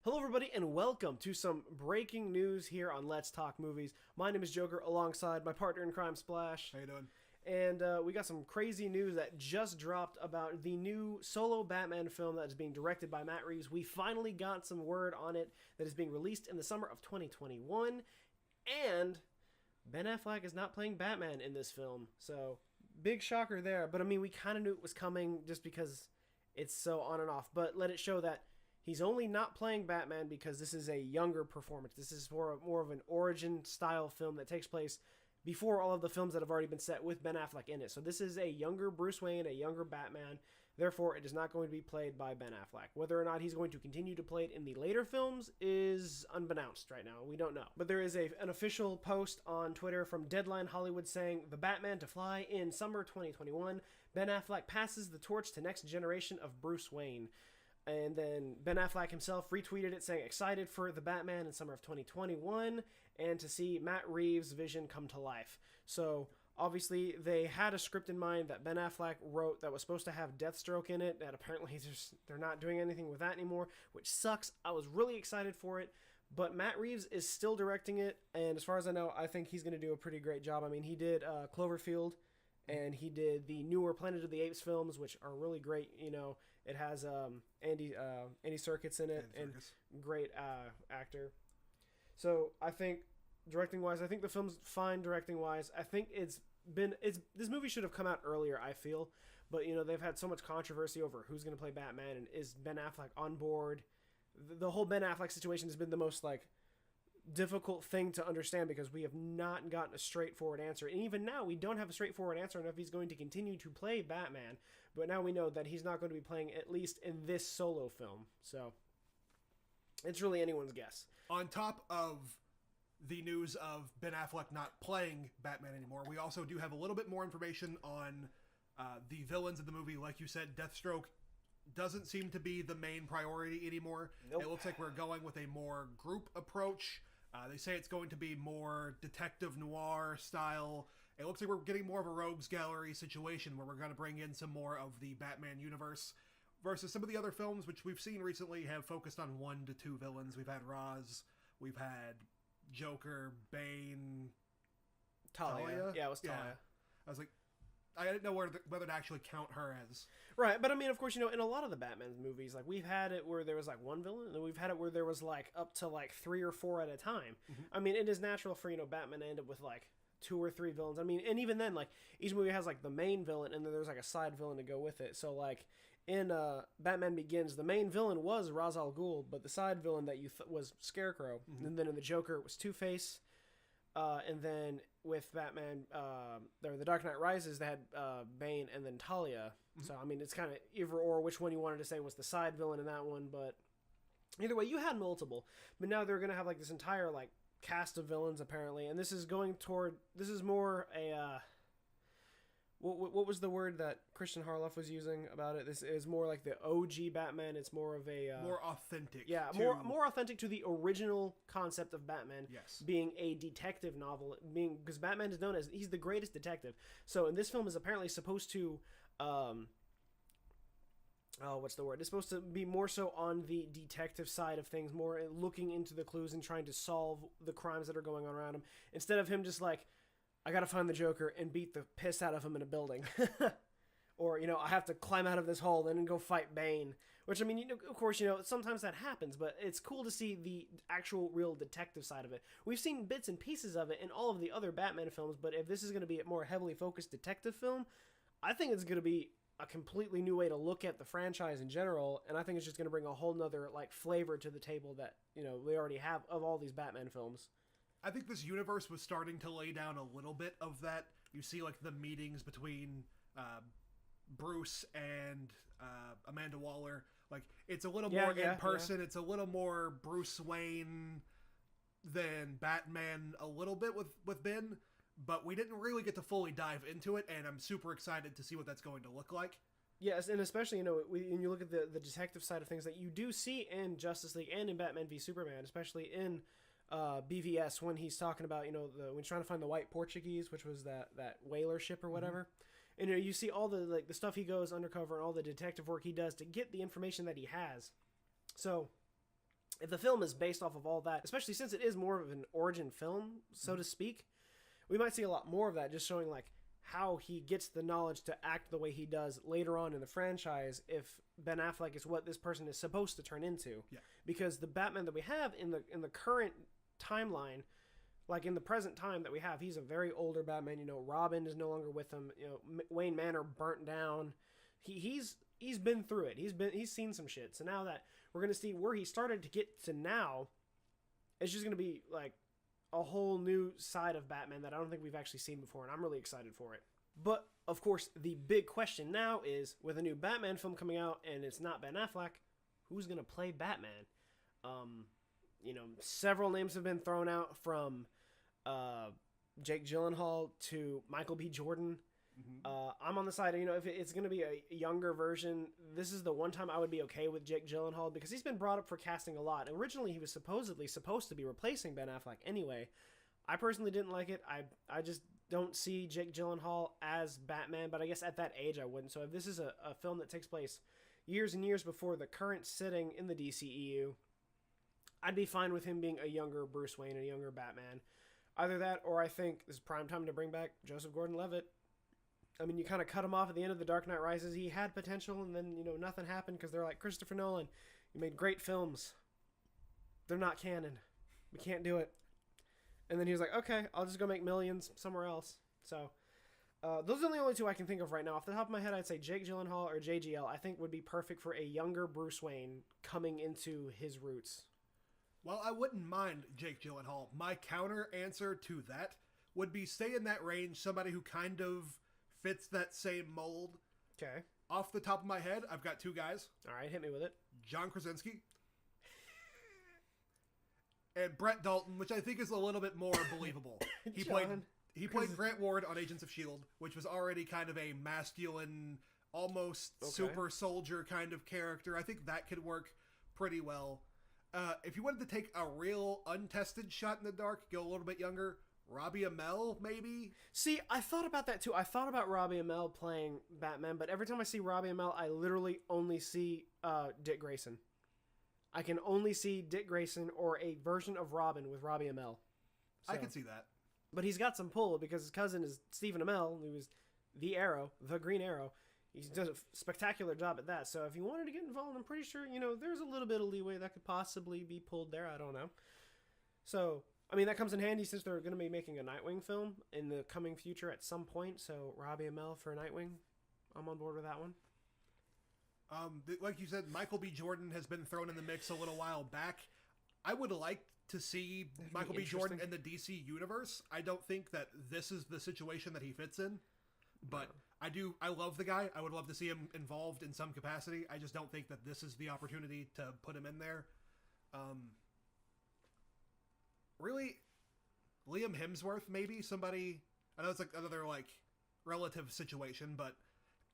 Hello, everybody, and welcome to some breaking news here on Let's Talk Movies. My name is Joker, alongside my partner in crime, Splash. How you doing? And we got some crazy news that just dropped about the new solo Batman film that is being directed by Matt Reeves. We finally got some word on it that is being released in the summer of 2021. And Ben Affleck is not playing Batman in this film. So, big shocker there. But, I mean, we kind of knew it was coming just because it's so on and off. But let it show that he's only not playing Batman because this is a younger performance. This is more of an origin-style film that takes place before all of the films that have already been set with Ben Affleck in it. So this is a younger Bruce Wayne, a younger Batman. Therefore, it is not going to be played by Ben Affleck. Whether or not he's going to continue to play it in the later films is unbeknownst right now. We don't know. But there is an official post on Twitter from Deadline Hollywood saying, "The Batman to fly in summer 2021. Ben Affleck passes the torch to next generation of Bruce Wayne." And then Ben Affleck himself retweeted it saying, "Excited for the Batman in summer of 2021 and to see Matt Reeves' vision come to life." So obviously they had a script in mind that Ben Affleck wrote that was supposed to have Deathstroke in it, that apparently they're not doing anything with that anymore, which sucks. I was really excited for it. But Matt Reeves is still directing it, and as far as I know, I think he's going to do a pretty great job. I mean, he did Cloverfield, and he did the newer Planet of the Apes films, which are really great. You know, it has Andy Serkis in it, and great actor. So I think directing wise, I think the film's fine directing wise. I think this movie should have come out earlier, I feel, but you know they've had so much controversy over who's going to play Batman and is Ben Affleck on board. The whole Ben Affleck situation has been the most difficult thing to understand because we have not gotten a straightforward answer. And even now, we don't have a straightforward answer on if he's going to continue to play Batman. But now we know that he's not going to be playing, at least in this solo film. So it's really anyone's guess. On top of the news of Ben Affleck not playing Batman anymore, we also do have a little bit more information on the villains of the movie. Like you said, Deathstroke doesn't seem to be the main priority anymore. Nope. It looks like we're going with a more group approach. They say it's going to be more detective noir style. It looks like we're getting more of a rogues gallery situation where we're going to bring in some more of the Batman universe versus some of the other films which we've seen recently have focused on 1 to 2 villains. We've had Ra's, we've had Joker, Bane, Talia. Yeah, it was Talia. Yeah. I was like, I didn't know whether to actually count her as. Right, but I mean, of course, you know, in a lot of the Batman movies, we've had it where there was one villain, and then we've had it where there was up to 3 or 4 at a time. Mm-hmm. I mean, it is natural for, Batman to end up with 2 or 3 villains. I mean, and even then, each movie has the main villain, and then there's a side villain to go with it. So in Batman Begins, the main villain was Ra's al Ghul, but the side villain that was Scarecrow. Mm-hmm. And then in the Joker, it was Two-Face. And then with Batman, the Dark Knight Rises, they had Bane and then Talia. Mm-hmm. So, I mean, it's kind of either or which one you wanted to say was the side villain in that one. But either way, you had multiple. But now they're going to have this entire cast of villains apparently. And this is more a... What was the word that Christian Harloff was using about it? This is more like the OG Batman. It's more of a... more authentic. Yeah, more authentic to the original concept of Batman. Yes. Being a detective novel. Because Batman is known as... He's the greatest detective. So, and this film is apparently supposed to... what's the word? It's supposed to be more so on the detective side of things. More looking into the clues and trying to solve the crimes that are going on around him. Instead of him just I gotta find the Joker and beat the piss out of him in a building. Or, I have to climb out of this hole and then go fight Bane. Which, I mean, of course, sometimes that happens, but it's cool to see the actual real detective side of it. We've seen bits and pieces of it in all of the other Batman films, but if this is going to be a more heavily focused detective film, I think it's going to be a completely new way to look at the franchise in general, and I think it's just going to bring a whole nother, flavor to the table that, we already have of all these Batman films. I think this universe was starting to lay down a little bit of that. You see, the meetings between Bruce and Amanda Waller. It's a little more in person. Yeah. It's a little more Bruce Wayne than Batman a little bit with Ben. But we didn't really get to fully dive into it, and I'm super excited to see what that's going to look like. Yes, and especially, when you look at the detective side of things that you do see in Justice League and in Batman v Superman, especially in... BVS when he's talking about when he's trying to find the white Portuguese, which was that whaler ship or whatever. Mm-hmm. And you see all the stuff he goes undercover and all the detective work he does to get the information that he has. So if the film is based off of all that, especially since it is more of an origin film, so to speak, we might see a lot more of that, just showing like how he gets the knowledge to act the way he does later on in the franchise if Ben Affleck is what this person is supposed to turn into. Yeah. Because the Batman that we have in the current timeline, like in the present time that we have, he's a very older Batman. You know, Robin is no longer with him. You know, Wayne Manor burnt down. He's been through it. He's seen some shit. So now that we're gonna see where he started to get to now, it's just gonna be like a whole new side of Batman that I don't think we've actually seen before, and I'm really excited for it. But of course, the big question now is, with a new Batman film coming out and it's not Ben Affleck, who's gonna play Batman? You know, several names have been thrown out, from Jake Gyllenhaal to Michael B. Jordan. I'm on the side of, you know, if it's going to be a younger version, this is the one time I would be okay with Jake Gyllenhaal, because he's been brought up for casting a lot. Originally, he was supposedly supposed to be replacing Ben Affleck anyway. I personally didn't like it. I just don't see Jake Gyllenhaal as Batman, but I guess at that age I wouldn't. So if this is a film that takes place years and years before the current sitting in the DCEU, I'd be fine with him being a younger Bruce Wayne, a younger Batman. Either that, or I think this is prime time to bring back Joseph Gordon-Levitt. I mean, you kind of cut him off at the end of The Dark Knight Rises. He had potential, and then, you know, nothing happened because they're like, Christopher Nolan, you made great films. They're not canon. We can't do it. And then he was like, okay, I'll just go make millions somewhere else. So, those are the only two I can think of right now. Off the top of my head, I'd say Jake Gyllenhaal or JGL, I think would be perfect for a younger Bruce Wayne coming into his roots. Well, I wouldn't mind Jake Gyllenhaal. My counter answer to that would be, stay in that range, somebody who kind of fits that same mold. Okay. Off the top of my head, I've got two guys. All right, hit me with it. John Krasinski. And Brett Dalton, which I think is a little bit more believable. He played Grant Ward on Agents of S.H.I.E.L.D., which was already kind of a masculine, almost super soldier kind of character. I think that could work pretty well. If you wanted to take a real untested shot in the dark, go a little bit younger, Robbie Amell, maybe? See, I thought about that too. I thought about Robbie Amell playing Batman, but every time I see Robbie Amell, I literally only see Dick Grayson. I can only see Dick Grayson or a version of Robin with Robbie Amell. So, I can see that. But he's got some pull because his cousin is Stephen Amell, who was the Arrow, the Green Arrow. He does a spectacular job at that. So if you wanted to get involved, I'm pretty sure, you know, there's a little bit of leeway that could possibly be pulled there. I don't know. So, I mean, that comes in handy since they're going to be making a Nightwing film in the coming future at some point. So Robbie Amell for Nightwing, I'm on board with that one. Like you said, Michael B. Jordan has been thrown in the mix a little while back. I would like to see Michael B. Jordan in the DC universe. I don't think that this is the situation that he fits in, but I love the guy. I would love to see him involved in some capacity. I just don't think that this is the opportunity to put him in there. Really, Liam Hemsworth, maybe somebody. I know it's like another like relative situation, but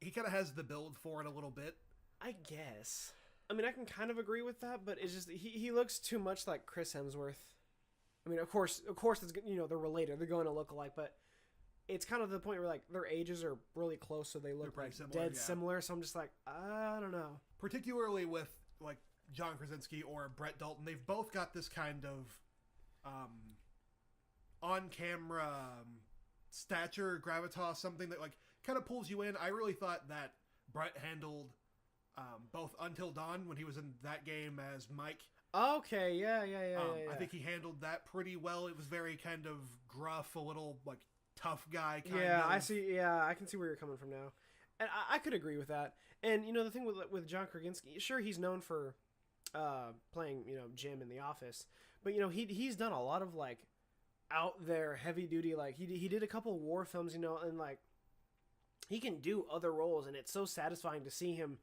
he kind of has the build for it a little bit. I guess. I mean, I can kind of agree with that, but it's just he looks too much like Chris Hemsworth. I mean, of course, it's, you know, they're related, they're going to look alike, but it's kind of the point where like their ages are really close, so they look like similar, similar. So I'm just like, I don't know. Particularly with like John Krasinski or Brett Dalton, they've both got this kind of on-camera stature, gravitas, something that like kind of pulls you in. I really thought that Brett handled both Until Dawn when he was in that game as Mike. Okay, yeah. I think he handled that pretty well. It was very kind of gruff, a little like tough guy kind of. I see. Yeah, I can see where you're coming from now, and I could agree with that. And you know, the thing with John Krasinski, sure, he's known for playing, you know, Jim in The Office, but you know, he's done a lot of like out there heavy duty, like he did a couple war films, you know, and like he can do other roles, and it's so satisfying to see him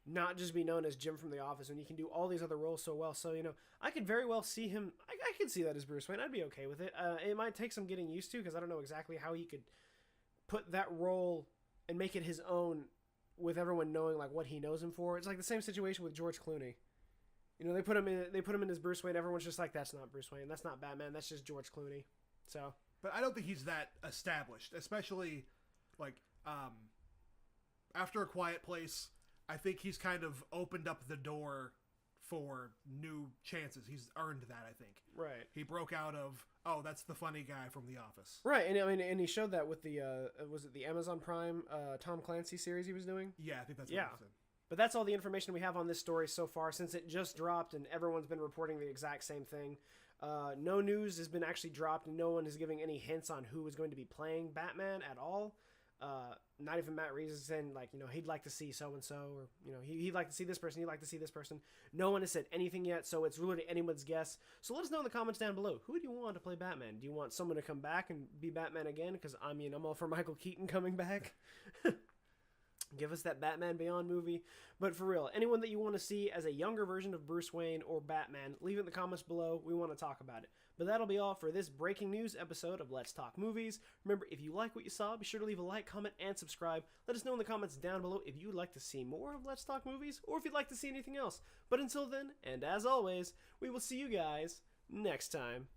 not just be known as Jim from The Office, and he can do all these other roles so well. So, you know, I could very well see him. I could see that as Bruce Wayne. I'd be okay with it. It might take some getting used to, because I don't know exactly how he could put that role and make it his own with everyone knowing like what he knows him for. It's like the same situation with George Clooney. You know, they put him in as Bruce Wayne. Everyone's just like, that's not Bruce Wayne. That's not Batman. That's just George Clooney. So, but I don't think he's that established, especially like after A Quiet Place. I think he's kind of opened up the door for new chances. He's earned that, I think. Right. He broke out of, oh, that's the funny guy from The Office. Right, and I mean, and he showed that with the was it the Amazon Prime Tom Clancy series he was doing? Yeah, I think that's what Yeah. he said. But that's all the information we have on this story so far, since it just dropped and everyone's been reporting the exact same thing. No news has been actually dropped, and no one is giving any hints on who is going to be playing Batman at all. Not even Matt Reeves is saying, like, he'd like to see so-and-so, or, he'd like to see this person, he'd like to see this person. No one has said anything yet, so it's really anyone's guess. So let us know in the comments down below. Who do you want to play Batman? Do you want someone to come back and be Batman again? Because, I'm all for Michael Keaton coming back. Give us that Batman Beyond movie. But for real, anyone that you want to see as a younger version of Bruce Wayne or Batman, leave it in the comments below. We want to talk about it. But that'll be all for this breaking news episode of Let's Talk Movies. Remember, if you like what you saw, be sure to leave a like, comment, and subscribe. Let us know in the comments down below if you'd like to see more of Let's Talk Movies, or if you'd like to see anything else. But until then, and as always, we will see you guys next time.